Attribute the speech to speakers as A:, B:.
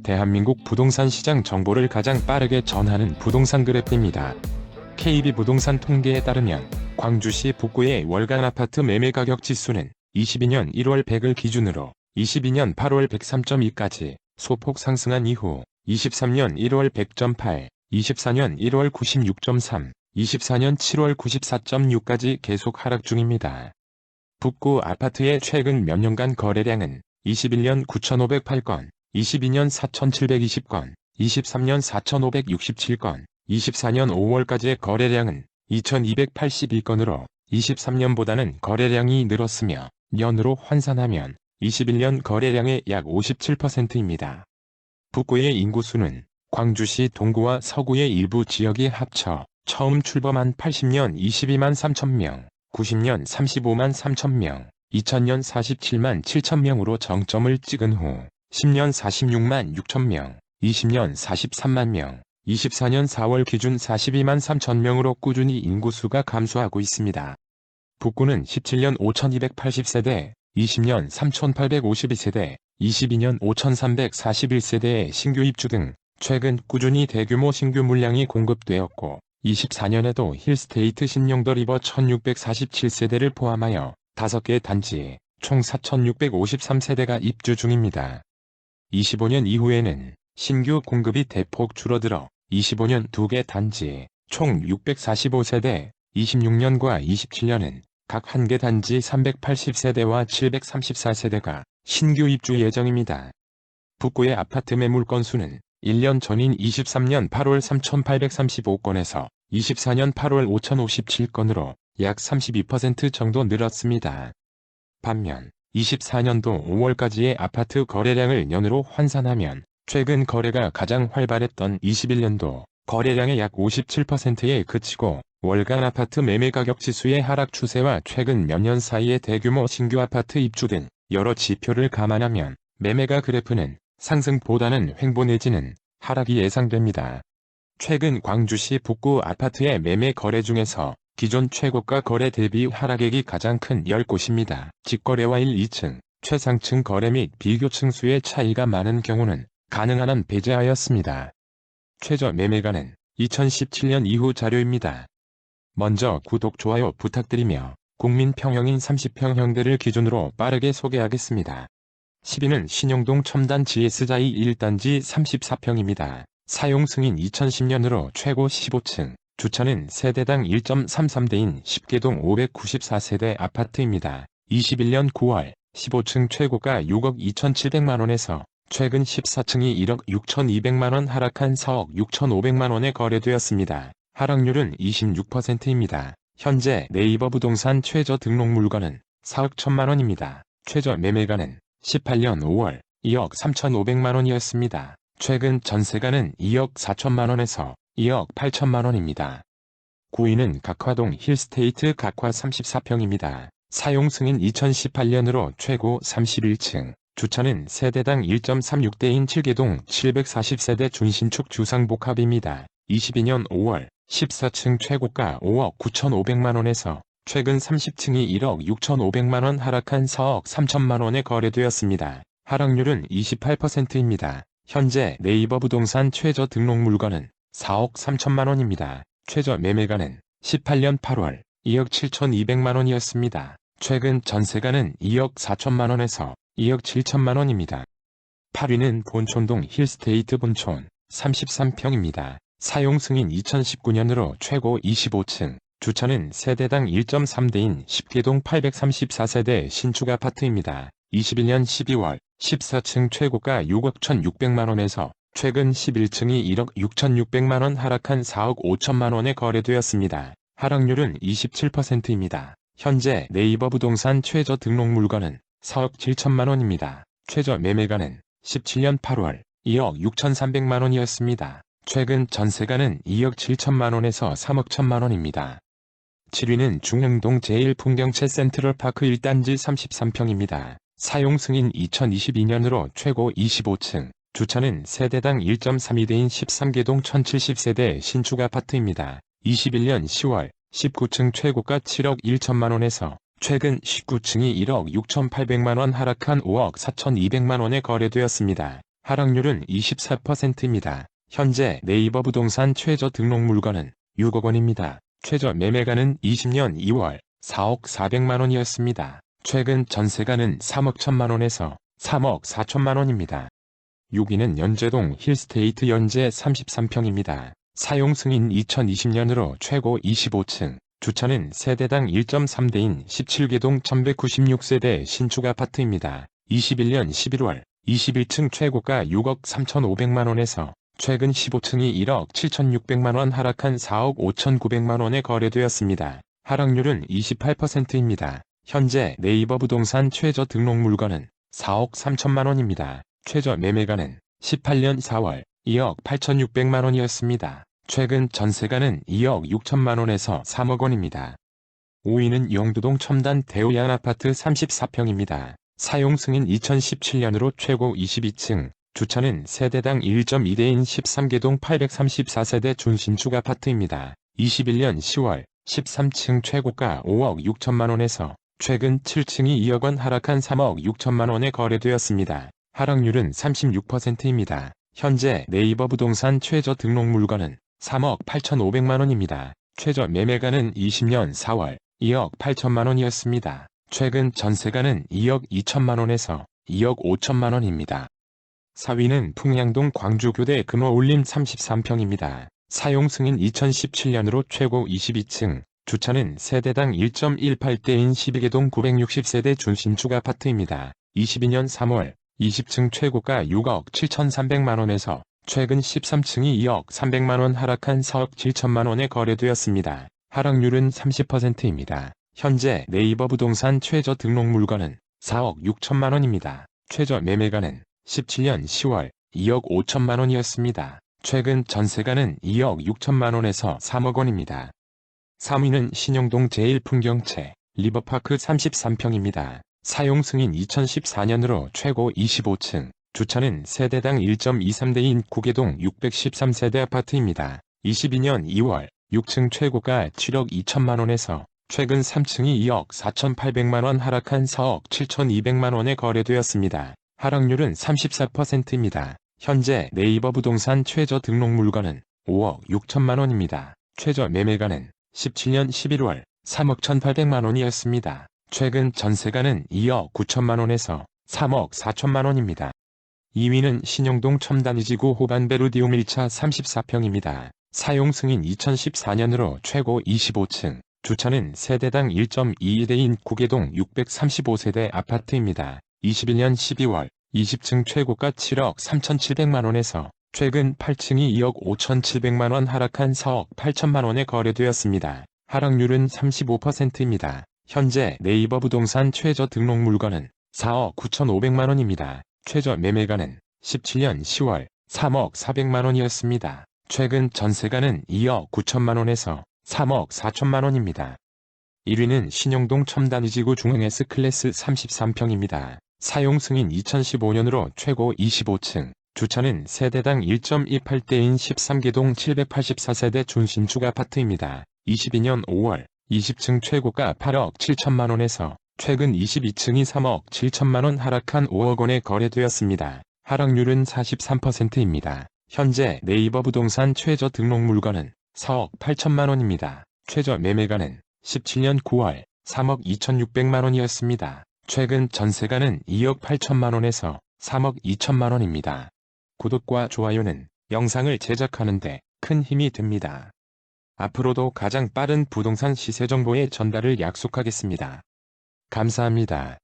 A: 대한민국 부동산 시장 정보를 가장 빠르게 전하는 부동산 그래프입니다. KB부동산 통계에 따르면 광주시 북구의 월간 아파트 매매 가격 지수는 22년 1월 100을 기준으로 22년 8월 103.2까지 소폭 상승한 이후 23년 1월 100.8, 24년 1월 96.3, 24년 7월 94.6까지 계속 하락 중입니다. 북구 아파트의 최근 몇 년간 거래량은 21년 9,508건, 22년 4,720건, 23년 4,567건, 24년 5월까지의 거래량은 2,282건으로 23년보다는 거래량이 늘었으며 년으로 환산하면 21년 거래량의 약 57%입니다. 북구의 인구수는 광주시 동구와 서구의 일부 지역이 합쳐 처음 출범한 80년 22만 3천명, 90년 35만 3천명, 2000년 47만 7천명으로 정점을 찍은 후 10년 46만 6천명, 20년 43만 명, 24년 4월 기준 42만 3천명으로 꾸준히 인구수가 감소하고 있습니다. 북구는 17년 5280세대, 20년 3852세대, 22년 5341세대의 신규 입주 등 최근 꾸준히 대규모 신규 물량이 공급되었고 24년에도 힐스테이트 신용도 리버 1647세대를 포함하여 5개 단지에 총 4653세대가 입주 중입니다. 25년 이후에는 신규 공급이 대폭 줄어들어 25년 2개 단지에 총 645세대, 26년과 27년은 각 1개 단지 380세대와 734세대가 신규 입주 예정입니다. 북구의 아파트 매물 건수는 1년 전인 23년 8월 3,835건에서 24년 8월 5,057건으로 약 32% 정도 늘었습니다. 반면 24년도 5월까지의 아파트 거래량을 년으로 환산하면 최근 거래가 가장 활발했던 21년도 거래량의 약 57%에 그치고 월간 아파트 매매 가격 지수의 하락 추세와 최근 몇 년 사이의 대규모 신규 아파트 입주 등 여러 지표를 감안하면 매매가 그래프는 상승보다는 횡보 내지는 하락이 예상됩니다. 최근 광주시 북구 아파트의 매매 거래 중에서 기존 최고가 거래 대비 하락액이 가장 큰 10곳입니다. 직거래와 1, 2층, 최상층 거래 및 비교층 수의 차이가 많은 경우는 가능한 한 배제하였습니다. 최저 매매가는 2017년 이후 자료입니다. 먼저 구독, 좋아요 부탁드리며 국민평형인 30평형대를 기준으로 빠르게 소개하겠습니다. 10위는 신용동 첨단 GS자이 1단지 34평입니다. 사용 승인 2010년으로 최고 15층, 주차는 세대당 1.33대인 10개동 594세대 아파트입니다. 21년 9월 15층 최고가 6억 2,700만원에서 최근 14층이 1억 6,200만원 하락한 4억 6,500만원에 거래되었습니다. 하락률은 26%입니다. 현재 네이버 부동산 최저 등록 물건은 4억 1천만원입니다. 최저 매매가는 18년 5월 2억 3,500만원이었습니다. 최근 전세가는 2억 4천만원에서 2억 8천만원입니다. 9위는 각화동 힐스테이트 각화 34평입니다. 사용 승인 2018년으로 최고 31층, 주차는 세대당 1.36대인 7개동 740세대 준신축 주상복합입니다. 22년 5월 14층 최고가 5억 9,500만원에서 최근 30층이 1억 6,500만원 하락한 4억 3천만원에 거래되었습니다. 하락률은 28%입니다. 현재 네이버 부동산 최저 등록 물건은 4억 3천만원입니다. 최저 매매가는 18년 8월 2억 7,200만원이었습니다. 최근 전세가는 2억 4천만원에서 2억 7천만원입니다. 8위는 본촌동 힐스테이트 본촌 33평입니다. 사용 승인 2019년으로 최고 25층, 주차는 세대당 1.3대인 10개동 834세대 신축 아파트입니다. 21년 12월 14층 최고가 6억 1,600만원에서 최근 11층이 1억 6,600만원 하락한 4억 5천만원에 거래되었습니다. 하락률은 27%입니다. 현재 네이버 부동산 최저 등록 물건은 4억 7천만원입니다. 최저 매매가는 17년 8월 2억 6,300만원이었습니다. 최근 전세가는 2억 7천만원에서 3억 1천만원입니다. 7위는 중흥동 제1풍경채 센트럴파크 1단지 33평입니다. 사용 승인 2022년으로 최고 25층, 주차는 세대당 1.32대인 13개동 1070세대 신축 아파트입니다. 21년 10월 19층 최고가 7억 1천만원에서 최근 19층이 1억 6,800만원 하락한 5억 4,200만원에 거래되었습니다. 하락률은 24%입니다. 현재 네이버 부동산 최저 등록 물건은 6억 원입니다. 최저 매매가는 20년 2월 4억 4백만 원이었습니다. 최근 전세가는 3억 1천만 원에서 3억 4천만 원입니다. 6위는 연제동 힐스테이트 연제 33평입니다. 사용 승인 2020년으로 최고 25층, 주차는 세대당 1.3대인 17개동 1196세대 신축 아파트입니다. 21년 11월 21층 최고가 6억 3,500만 원에서 최근 15층이 1억 7,600만 원 하락한 4억 5,900만 원에 거래되었습니다. 하락률은 28%입니다. 현재 네이버 부동산 최저 등록 물건은 4억 3천만 원입니다. 최저 매매가는 18년 4월 2억 8,600만 원이었습니다. 최근 전세가는 2억 6천만 원에서 3억 원입니다. 5위는 영두동 첨단 대우양 아파트 34평입니다. 사용 승인 2017년으로 최고 22층, 주차는 세대당 1.2대인 13개동 834세대 준신축 아파트입니다. 21년 10월 13층 최고가 5억 6천만 원에서 최근 7층이 2억 원 하락한 3억 6천만 원에 거래되었습니다. 하락률은 36%입니다. 현재 네이버 부동산 최저 등록 물건은 3억 8,500만 원입니다. 최저 매매가는 20년 4월 2억 8천만 원이었습니다. 최근 전세가는 2억 2천만 원에서 2억 5천만 원입니다. 4위는 풍양동 광주교대 근호올림 33평입니다. 사용 승인 2017년으로 최고 22층, 주차는 세대당 1.18대인 12개동 960세대 준신축 아파트입니다. 22년 3월 20층 최고가 6억 7,300만 원에서 최근 13층이 2억 300만 원 하락한 4억 7천만 원에 거래되었습니다. 하락률은 30%입니다. 현재 네이버 부동산 최저 등록 물건은 4억 6천만 원입니다. 최저 매매가는 17년 10월 2억 5천만 원이었습니다. 최근 전세가는 2억 6천만 원에서 3억 원입니다. 3위는 신영동 제1풍경채 리버파크 33평입니다. 사용 승인 2014년으로 최고 25층, 주차는 세대당 1.23대인 구계동 613세대 아파트입니다. 22년 2월 6층 최고가 7억 2천만 원에서 최근 3층이 2억 4,800만 원 하락한 4억 7,200만 원에 거래되었습니다. 하락률은 34%입니다. 현재 네이버 부동산 최저 등록 물건은 5억 6천만 원입니다. 최저 매매가는 17년 11월 3억 1,800만 원이었습니다. 최근 전세가는 2억 9천만 원에서 3억 4천만 원입니다. 2위는 신영동 첨단이지구 호반베르디움 1차 34평입니다. 사용 승인 2014년으로 최고 25층, 주차는 세대당 1.22대인 구계동 635세대 아파트입니다. 21년 12월 20층 최고가 7억 3,700만 원에서 최근 8층이 2억 5,700만 원 하락한 4억 8천만 원에 거래되었습니다. 하락률은 35%입니다. 현재 네이버 부동산 최저 등록 물건은 4억 9,500만 원입니다. 최저 매매가는 17년 10월 3억 400만 원이었습니다. 최근 전세가는 2억 9천만 원에서 3억 4천만 원입니다. 1위는 신영동 첨단이지구 중흥 S클래스 33평입니다. 사용 승인 2015년으로 최고 25층, 주차는 세대당 1.28대인 13개동 784세대 준신축 아파트입니다. 22년 5월 20층 최고가 8억 7천만 원에서 최근 22층이 3억 7천만 원 하락한 5억 원에 거래되었습니다. 하락률은 43%입니다. 현재 네이버 부동산 최저 등록 물건은 4억 8천만 원입니다. 최저 매매가는 17년 9월 3억 2,600만 원이었습니다. 최근 전세가는 2억 8천만 원에서 3억 2천만 원입니다. 구독과 좋아요는 영상을 제작하는 데 큰 힘이 됩니다. 앞으로도 가장 빠른 부동산 시세 정보의 전달을 약속하겠습니다. 감사합니다.